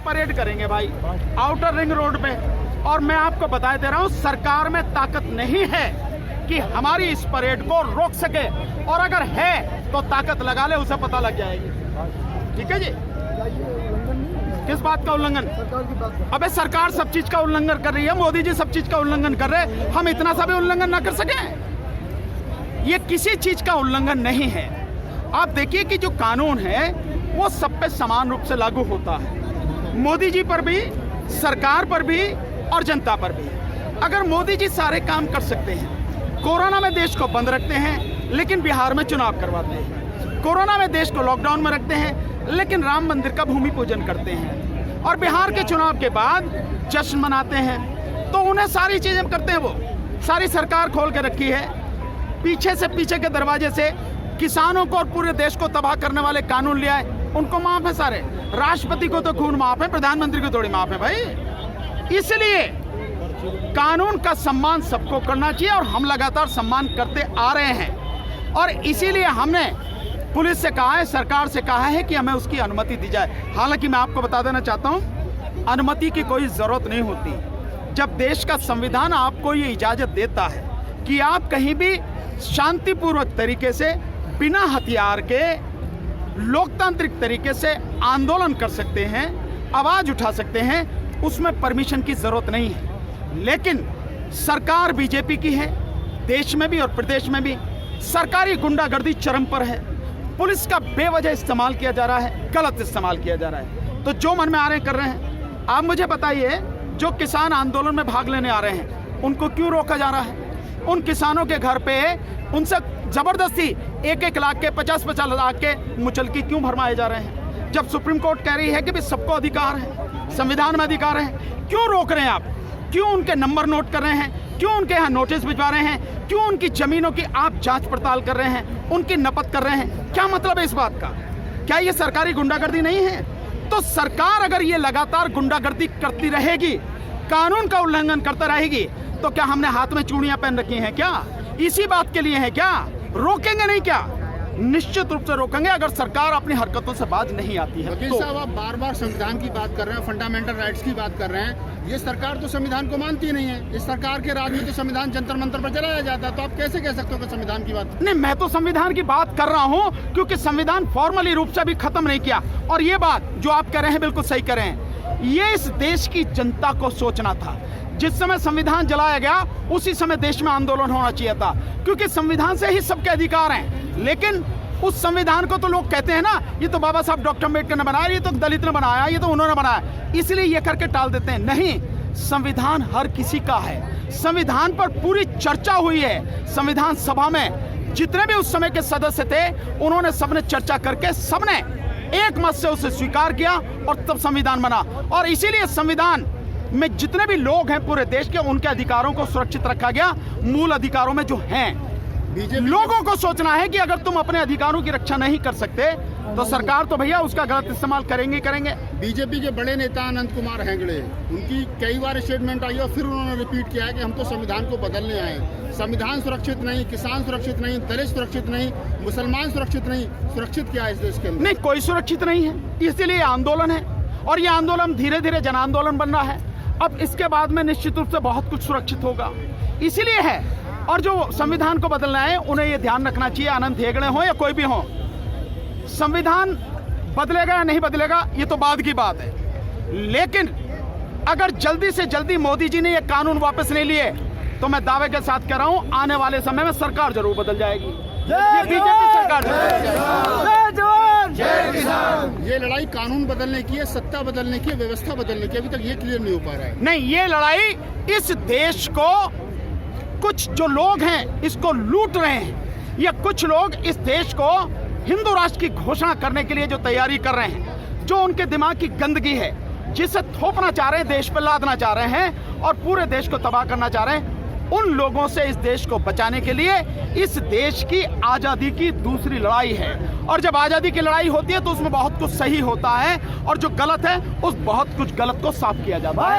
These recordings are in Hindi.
परेड करेंगे भाई आउटर रिंग रोड पे। और मैं आपको बता दे रहा हूं, सरकार में ताकत नहीं है कि हमारी इस परेड को रोक सके, और अगर है तो ताकत लगा ले, उसे पता लग जाएगी। ठीक है जी। किस बात का उल्लंघन? अबे सरकार सब चीज का उल्लंघन कर रही है, मोदी जी सब चीज का उल्लंघन कर रहे हैं, हम इतना सा भी उल्लंघन ना कर सके? ये किसी चीज का उल्लंघन नहीं है। आप देखिए कि जो कानून है वो सब पे समान रूप से लागू होता है, मोदी जी पर भी, सरकार पर भी और जनता पर भी। अगर मोदी जी सारे काम कर सकते हैं, कोरोना में देश को बंद रखते हैं लेकिन बिहार में चुनाव करवाते हैं, कोरोना में देश को लॉकडाउन में रखते हैं लेकिन राम मंदिर का भूमि पूजन करते हैं, और बिहार के चुनाव के बाद जश्न मनाते हैं, तो उन्हें सारी चीजें करते हैं। वो सारी सरकार खोल के रखी है, पीछे से पीछे के दरवाजे से किसानों को और पूरे देश को तबाह करने वाले कानून ले आए, उनको माफ है सारे। राष्ट्रपति को तो खून माफ है, प्रधानमंत्री को थोड़ी माफ है भाई। इसलिए कानून का सम्मान सबको करना चाहिए, और हम लगातार सम्मान करते आ रहे हैं। और इसीलिए हमने पुलिस से कहा है, सरकार से कहा है कि हमें उसकी अनुमति दी जाए। हालांकि मैं आपको बता देना चाहता हूं, अनुमति की कोई जरूरत नहीं होती। जब देश का संविधान आपको ये इजाजत देता है कि आप कहीं भी शांतिपूर्वक तरीके से, बिना हथियार के, लोकतांत्रिक तरीके से आंदोलन कर सकते हैं, आवाज उठा सकते हैं, उसमें परमिशन की जरूरत नहीं है। लेकिन सरकार बीजेपी की है, देश में भी और प्रदेश में भी सरकारी गुंडागर्दी चरम पर है, पुलिस का बेवजह इस्तेमाल किया जा रहा है, गलत इस्तेमाल किया जा रहा है। तो जो मन में आ रहे हैं कर रहे हैं। आप मुझे बताइए, जो किसान आंदोलन में भाग लेने आ रहे हैं उनको क्यों रोका जा रहा है? उन किसानों के घर पे उनसे जबरदस्ती 1-1 लाख के, 50-50 लाख के मुचलकी क्यों भरमाए जा रहे हैं? जब सुप्रीम कोर्ट कह रही है कि सबको अधिकार है, संविधान में अधिकार है, क्यों रोक रहे हैं आप? क्यों उनके नंबर नोट कर रहे हैं? क्यों उनके यहाँ नोटिस भिजवा रहे हैं? क्यों उनकी जमीनों की आप जांच पड़ताल कर रहे हैं, उनकी नपत कर रहे हैं? क्या मतलब है इस बात का? क्या ये सरकारी गुंडागर्दी नहीं है? तो सरकार अगर ये लगातार गुंडागर्दी करती रहेगी, कानून का उल्लंघन करता रहेगी, तो क्या हमने हाथ में चूड़ियां पहन रखी हैं क्या? इसी बात के लिए है क्या? रोकेंगे नहीं क्या? निश्चित रूप से रोकेंगे, अगर सरकार अपनी हरकतों से बाज नहीं आती है। वकील साहब, आप बार बार संविधान की बात कर रहे हैं, फंडामेंटल राइट्स की बात कर रहे हैं। ये सरकार तो संविधान को मानती नहीं है। इस सरकार के राज में तो संविधान जंतर मंतर पर चलाया जाता है, तो आप कैसे कह सकते हो कि संविधान की बात? नहीं, मैं तो संविधान की बात कर रहा हूँ, क्योंकि संविधान फॉर्मली रूप से अभी खत्म नहीं किया। और ये बात जो आप कह रहे हैं बिल्कुल सही कह रहे हैं। ये इस देश की जनता को सोचना था। जिस समय संविधान जलाया गया उसी समय देश में आंदोलन होना चाहिए था, क्योंकि संविधान से ही सबके अधिकार हैं। लेकिन उस संविधान को तो लोग कहते हैं ना, ये तो बाबा साहब डॉक्टर अम्बेडकर ने बनाया, ये तो दलित ने बनाया, ये तो उन्होंने बनाया, इसलिए ये करके टाल देते हैं। नहीं, संविधान हर किसी का है। संविधान पर पूरी चर्चा हुई है। संविधान सभा में जितने भी उस समय के सदस्य थे, उन्होंने सबने चर्चा करके सबने एक मत से उसे स्वीकार किया और तब संविधान बना। और इसीलिए संविधान में जितने भी लोग हैं पूरे देश के, उनके अधिकारों को सुरक्षित रखा गया, मूल अधिकारों में जो हैं। लोगों को सोचना है कि अगर तुम अपने अधिकारों की रक्षा नहीं कर सकते तो सरकार तो भैया उसका गलत इस्तेमाल करेंगे। बीजेपी के बड़े नेता अनंत कुमार हेगड़े, उनकी कई बार स्टेटमेंट आई और फिर उन्होंने रिपीट किया है कि हम तो संविधान को बदलने आए। संविधान सुरक्षित नहीं, किसान सुरक्षित नहीं, दलित सुरक्षित नहीं, मुसलमान सुरक्षित नहीं। सुरक्षित क्या है इस देश के अंदर? नहीं, कोई सुरक्षित नहीं है। इसलिए आंदोलन है, और ये आंदोलन धीरे धीरे जन आंदोलन बन रहा है। अब इसके बाद में निश्चित रूप से बहुत कुछ सुरक्षित होगा, इसीलिए है। और जो संविधान को बदलना है उन्हें ये ध्यान रखना चाहिए, अनंत हेगड़े हो या कोई भी हो, संविधान बदलेगा या नहीं बदलेगा ये तो बाद की बात है। लेकिन अगर जल्दी से जल्दी मोदी जी ने ये कानून वापस नहीं लिए तो मैं दावे के साथ कह रहा हूं, आने वाले समय में सरकार जरूर बदल जाएगी। ये बीजेपी सरकार। ये लड़ाई कानून बदलने की है, सत्ता बदलने की है, व्यवस्था बदलने की, अभी तक ये क्लियर नहीं हो पा रहा है। नहीं, ये लड़ाई इस देश को कुछ जो लोग हैं इसको लूट रहे हैं, या कुछ लोग इस देश को हिंदू राष्ट्र की घोषणा करने के लिए जो तैयारी कर रहे हैं, जो उनके दिमाग की गंदगी है, जिसे थोपना चाह रहे हैं, देश पर लादना चाह रहे हैं और पूरे देश को तबाह करना चाह रहे हैं, उन लोगों से इस देश को बचाने के लिए इस देश की आज़ादी की दूसरी लड़ाई है। और जब आज़ादी की लड़ाई होती है तो उसमें बहुत कुछ सही होता है, और जो गलत है उस बहुत कुछ गलत को साफ किया जाता है।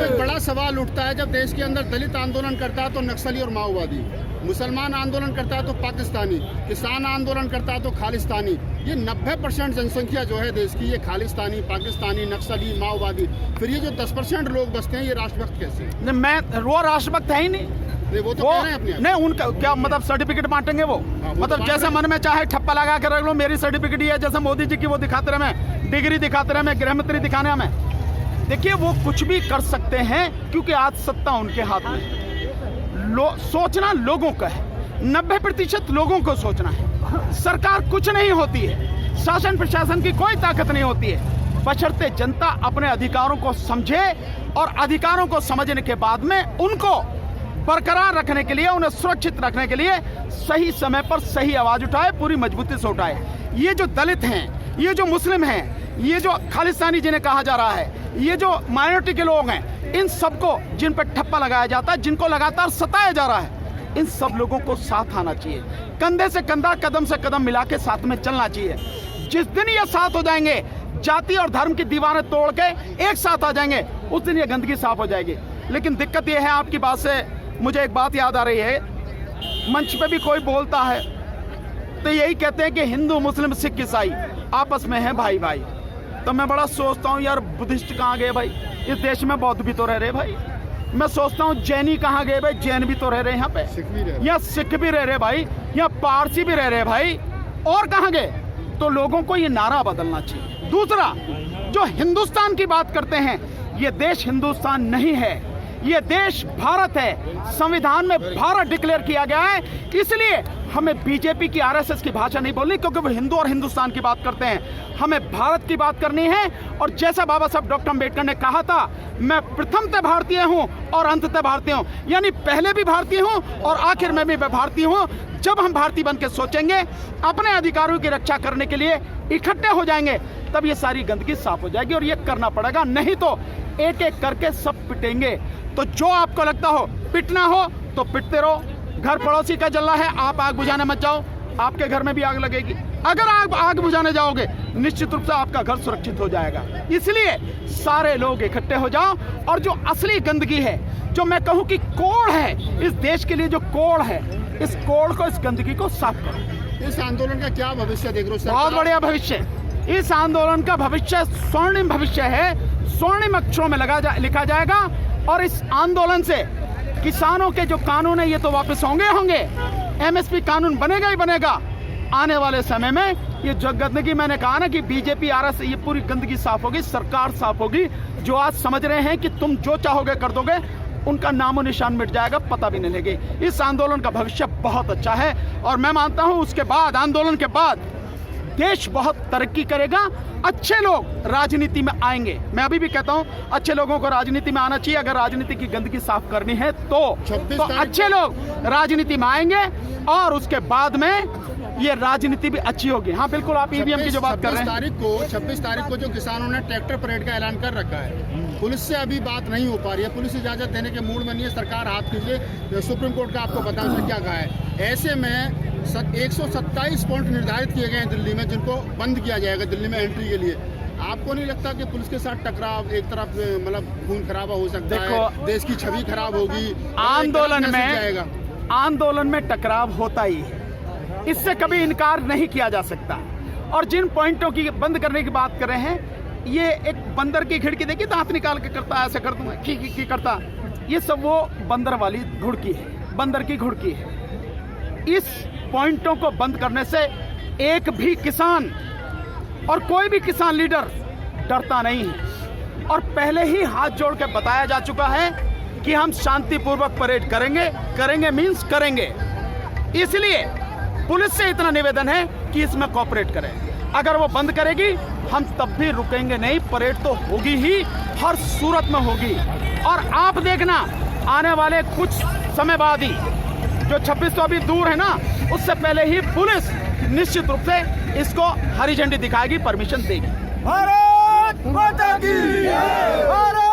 एक बड़ा सवाल उठता है, जब देश के अंदर दलित आंदोलन करता है तो नक्सली और माओवादी, मुसलमान आंदोलन करता है तो पाकिस्तानी, किसान आंदोलन करता है तो खालिस्तानी। ये 90% जनसंख्या जो है देश की, ये खालिस्तानी, पाकिस्तानी, नक्सली, माओवादी। फिर ये जो 10% लोग बसते हैं, ये राष्ट्रभक्त कैसे? नहीं, मैं वो राष्ट्रभक्त है ही नहीं। वो तो कह रहे हैं अपने। नहीं, उनका क्या मतलब सर्टिफिकेट बांटेंगे वो? मतलब जैसे मन में चाहे ठप्पा लगा के रख लो, मेरी सर्टिफिकेट ये है, जैसे मोदी जी की वो दिखाते रहे, मैं डिग्री दिखाते रहे, मैं गृहमंत्री दिखाने में। देखिए, वो कुछ भी कर सकते हैं क्योंकि आज सत्ता उनके हाथ में। सोचना लोगों का है, 90% लोगों को सोचना है। सरकार कुछ नहीं होती है, शासन प्रशासन की कोई ताकत नहीं होती है, बशर्ते जनता अपने अधिकारों को समझे और अधिकारों को समझने के बाद में उनको बरकरार रखने के लिए, उन्हें सुरक्षित रखने के लिए सही समय पर सही आवाज उठाए, पूरी मजबूती से उठाए। ये जो दलित हैं, ये जो मुस्लिम हैं, ये जो खालिस्तानी जिन्हें कहा जा रहा है, ये जो माइनॉरिटी के लोग हैं, इन सबको जिन पर ठप्पा लगाया जाता है, जिनको लगातार सताया जा रहा है, इन सब लोगों को साथ आना चाहिए, कंधे से कंधा, कदम से कदम मिला के साथ में चलना चाहिए। जिस दिन ये साथ हो जाएंगे, जाति और धर्म की दीवारें तोड़ के एक साथ आ जाएंगे, उस दिन ये गंदगी साफ हो जाएगी। लेकिन दिक्कत ये है, आपकी बात से मुझे एक बात याद आ रही है, मंच पे भी कोई बोलता है तो यही कहते हैं कि हिंदू, मुस्लिम, सिख, ईसाई आपस में है भाई भाई। तो मैं बड़ा सोचता हूँ यार, बुद्धिस्ट कहाँ गए भाई? इस देश में बौद्ध भी तो रह रहे भाई। मैं सोचता हूँ जैनी कहाँ गए भाई? जैन भी तो रह रहे यहाँ पे, यहाँ सिख भी रह रहे भाई, यहाँ पारसी भी रह रहे भाई, और कहाँ गए? तो लोगों को ये नारा बदलना चाहिए। दूसरा, जो हिंदुस्तान की बात करते हैं, ये देश हिंदुस्तान नहीं है, ये देश भारत है। संविधान में भारत डिक्लेयर किया गया है, इसलिए हमें बीजेपी की, आरएसएस की भाषा नहीं बोलनी, क्योंकि वो हिंदू और हिंदुस्तान की बात करते हैं। हमें भारत की बात करनी है। और जैसा बाबा साहब डॉक्टर अम्बेडकर ने कहा था, मैं प्रथमतः भारतीय हूं और अंततः भारतीय हूं, यानी पहले भी भारतीय हूं और आखिर में भी मैं भारतीय हूं। जब हम भारतीय बन के सोचेंगे, अपने अधिकारों की रक्षा करने के लिए इकट्ठे हो जाएंगे, तब ये सारी गंदगी साफ हो जाएगी। और ये करना पड़ेगा, नहीं तो एक एक करके सब पिटेंगे। तो जो आपको लगता हो पिटना हो तो पिटते रहो। घर पड़ोसी का जल्ला है, आप आग बुझाने मत जाओ, आपके घर में भी आग लगेगी। अगर आप आग बुझाने जाओगे, निश्चित रूप से आपका घर सुरक्षित हो जाएगा। इसलिए सारे लोग इकट्ठे हो जाओ, और जो असली गंदगी है, जो मैं कहूँ कि कोड़ है इस देश के लिए, जो कोड़ है, इस कोड़ को, इस गंदगी को साफ करो। इस आंदोलन का क्या भविष्य देख रहे हो? बहुत बढ़िया भविष्य। इस आंदोलन का भविष्य स्वर्णिम भविष्य है, स्वर्णिम अक्षरों में लिखा जाएगा। और इस आंदोलन से किसानों के जो कानून है, ये तो वापस होंगे। एमएसपी कानून बनेगा ही बनेगा। आने वाले समय में ये जो गंदगी, मैंने कहा ना कि बीजेपी, आरएसएस, ये पूरी गंदगी साफ होगी, सरकार साफ होगी। जो आज समझ रहे हैं कि तुम जो चाहोगे कर दोगे, उनका नामो निशान मिट जाएगा, पता भी नहीं लगेगा। इस आंदोलन का भविष्य बहुत अच्छा है, और मैं मानता हूं उसके बाद, आंदोलन के बाद देश बहुत तरक्की करेगा। अच्छे लोग राजनीति में आएंगे। मैं अभी भी कहता हूं, अच्छे लोगों को राजनीति में आना चाहिए। अगर राजनीति की गंदगी साफ करनी है तो अच्छे लोग राजनीति में आएंगे, और उसके बाद में ये राजनीति भी अच्छी होगी। हाँ बिल्कुल, आप ईवीएम की जो बात कर रहे हैं, 26 तारीख को जो किसानों ने ट्रैक्टर परेड का ऐलान कर रखा है, पुलिस से अभी बात नहीं हो पा रही है, पुलिस इजाजत देने के मूड में नहीं है। सरकार हाथ खींचे, सुप्रीम कोर्ट का आपको पता है क्या कहा है। ऐसे में 127 पॉइंट निर्धारित किए गए हैं दिल्ली में, जिनको बंद किया जाएगा दिल्ली में एंट्री के लिए। आपको नहीं लगता कि पुलिस के साथ टकराव, एक तरफ मतलब खून खराबा हो सकता है, देश की छवि खराब होगी? आंदोलन में टकराव होता ही है, इससे कभी इनकार नहीं किया जा सकता। और जिन पॉइंटों की बंद करने की बात कर रहे हैं, ये एक बंदर की खिड़की देखिए, दांत निकाल के करता, ऐसे कर दूंगा की करता, ये सब वो बंदर वाली घुड़की है, बंदर की घुड़की है। इस पॉइंटों को बंद करने से एक भी किसान और कोई भी किसान लीडर डरता नहीं है। और पहले ही हाथ जोड़ के बताया जा चुका है कि हम शांतिपूर्वक परेड करेंगे मींस करेंगे। इसलिए पुलिस से इतना निवेदन है कि इसमें कोऑपरेट करें। अगर वो बंद करेगी, हम तब भी रुकेंगे नहीं, परेड तो होगी ही, हर सूरत में होगी। और आप देखना, आने वाले कुछ समय बाद ही, जो 26 तो अभी दूर है ना, उससे पहले ही पुलिस निश्चित रूप से इसको हरी झंडी दिखाएगी, परमिशन देगी। भारत माता की! भारत